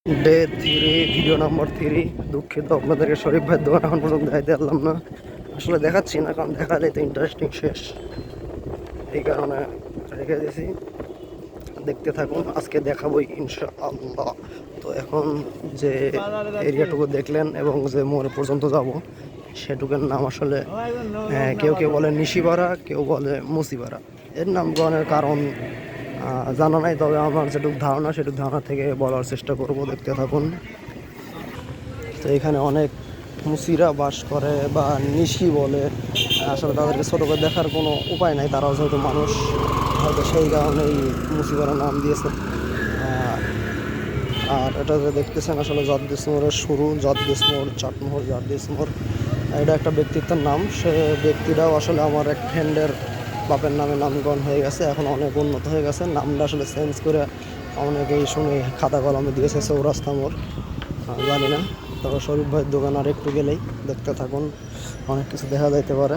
Day 3 video number 3। দুঃখিত আপনাদেরকে শরীফ ভাইয়ের দোকান এখন পর্যন্ত দেখাইতে পারলাম না। আসলে দেখাচ্ছি না, কারণ দেখালে তো ইন্টারেস্টিং শেষ, এই কারণে রেখে দিয়েছি। দেখতে থাকুন, আজকে দেখাবোই ইনশাআল্লাহ। তো এখন যে এরিয়াটুকু দেখলেন এবং যে মোড় পর্যন্ত যাব, সেটুকুর নাম আসলে কেউ কেউ বলে নিশিপাড়া, কেউ বলে মুসিপাড়া। এর নামকরণের কারণ জানা নাই, তবে আমার যেটুকু ধারণা সেটুকু ধারণা থেকে বলার চেষ্টা করব। দেখতে থাকুন। তো এখানে অনেক মুসিরা বাস করে বা নিশি বলে, আসলে তাদেরকে ছোটো করে দেখার কোনো উপায় নাই, তারাও যেহেতু মানুষ, হয়তো সেই কারণেই মুসিপাড়া নাম দিয়েছে। আর এটা যে দেখতেছেন আসলে জর্দেশ মোড়ের শুরু, জর্দেশ মোড়, চাটমোহর, জর্দেশ মোড়। এটা একটা ব্যক্তিত্বের নাম, সে ব্যক্তিটাও আসলে আমার এক ফ্রেন্ডের বাপের নামে নামকরণ হয়ে গেছে, এখন অনেক উন্নত হয়ে গেছে। নামটা আসলে চেঞ্জ করে অনেকেই শুনে খাতা কলমে দিয়েছে চৌরাস্তা মোড়, জানি না। তবে শরীফ ভাইয়ের দোকান আর একটু গেলেই দেখতে থাকুন, অনেক কিছু দেখা যাইতে পারে।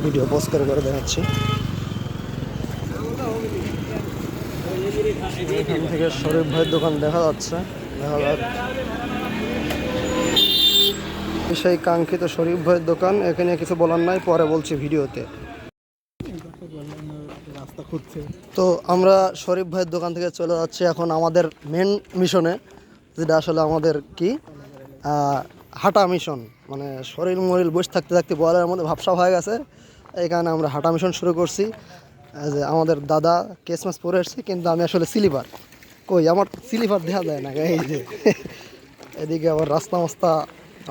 ভিডিও পোস্ট করে দেখাচ্ছি। এখান থেকে শরীফ ভাইয়ের দোকান দেখা যাচ্ছে, দেখা যাক সেই কাঙ্ক্ষিত শরীফ ভাইয়ের দোকান। এখানে কিছু বলার নাই, পরে বলছি ভিডিওতে। তো আমরা শরীফ ভাইয়ের দোকান থেকে চলে যাচ্ছি এখন আমাদের মেন মিশনে, যেটা আসলে আমাদের কি হাঁটা মিশন। মানে শরীর মরিল বসে থাকতে থাকতে বলার মধ্যে ভাবসা হয়ে গেছে, এই কারণে আমরা হাঁটা মিশন শুরু করছি। যে আমাদের দাদা কেসমাস পরে এসছে, কিন্তু আমি আসলে স্লিপার, কই আমার স্লিপার দেখা যায় না। এই যে এদিকে আবার রাস্তা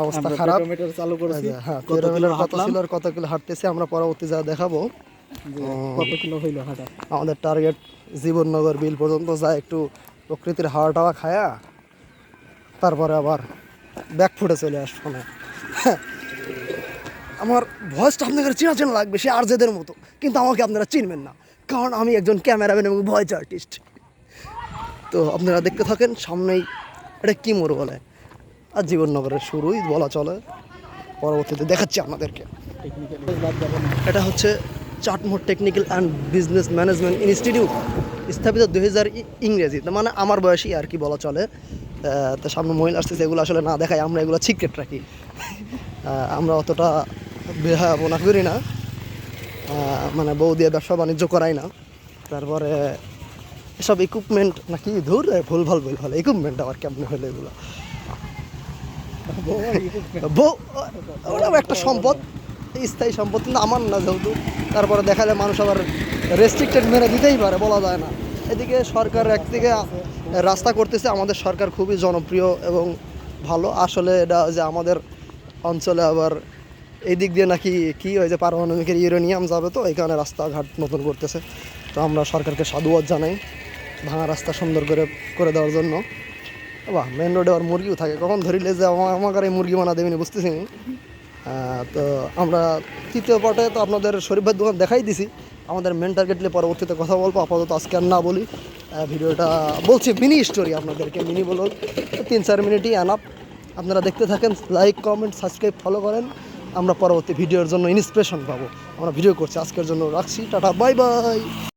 অবস্থা খারাপ, চালু করেছি। হ্যাঁ, কিলোমিটার কত ছিল আর কত কিলো হাঁটতেছি আমরা পরবর্তী যা দেখাবো। কত কিলো হইল হাঁটা? আমাদের টার্গেট জীবননগর বিল পর্যন্ত যায়, একটু প্রকৃতির হাওয়া টাওয়া খায়া তারপরে আবার ব্যাক ফুটে চলে আসবো না। আমার ভয়েসটা আপনাদের চেনা চেনা লাগবে, সে আরজেদের মতো, কিন্তু আমাকে আপনারা চিনবেন না, কারণ আমি একজন ক্যামেরাম্যান এবং ভয়েস আর্টিস্ট। তো আপনারা দেখতে থাকেন। সামনেই এটা কী মোড় বলে, আর জীবননগরের শুরুই বলা চলে, পরবর্তীতে দেখাচ্ছি আপনাদেরকে। এটা হচ্ছে Chatmohar technical and business management institute, স্থাপিত 2000 ইংরেজিতে, মানে আমার বয়সী আর কি বলা চলে। তো সামনে মহিলা আসতেছে, এগুলো আসলে না দেখাই, আমরা এগুলো সিক্রেট রাখি। আমরা অতটা বেহায়াপনা করি না, মানে বউ দিয়ে ব্যবসা বাণিজ্য করাই না। তারপরে এসব ইকুইপমেন্ট নাকি ধর ভুলভাল ইকুইপমেন্ট আবার কেমন হলো এগুলো, ওটাও একটা সম্পদ, স্থায়ী সম্পদ, কিন্তু আমার না যেহেতু। তারপরে দেখালে মানুষ আবার রেস্ট্রিক্টেড মেরে দিতেই পারে, বলা যায় না। এদিকে সরকার একদিকে রাস্তা করতেছে, আমাদের সরকার খুবই জনপ্রিয় এবং ভালো। আসলে এটা যে আমাদের অঞ্চলে আবার এই দিক দিয়ে নাকি কী হয়েছে, পারমাণবিকের ইউরেনিয়াম যাবে, তো এই কারণে রাস্তাঘাট নতুন করতেছে। তো আমরা সরকারকে সাধুবাদ জানাই ভাঙা রাস্তা সুন্দর করে দেওয়ার জন্য। বাহ, মেন রোডে আর মুরগিও থাকে, কখন ধরিলে যে আমাকে এই মুরগি বানা দেবেনি বুঝতেছি। তো আমরা তৃতীয় পার্টে তো আপনাদের শরীফ ভাইয়ের দোকান দেখাই দিছি, আমাদের মেন টার্গেটলে পরবর্তীতে কথা বলবো। আপাতত আজকে আর না বলি, ভিডিওটা বলছি মিনি স্টোরি আপনাদেরকে, মিনি বলুন 3-4 মিনিটই আনাপ। আপনারা দেখতে থাকেন, লাইক কমেন্ট সাবস্ক্রাইব ফলো করেন, আমরা পরবর্তী ভিডিওর জন্য ইন্সপিরেশন পাবো। আমরা ভিডিও করছি, আজকের জন্য রাখছি, টাটা বাই বাই।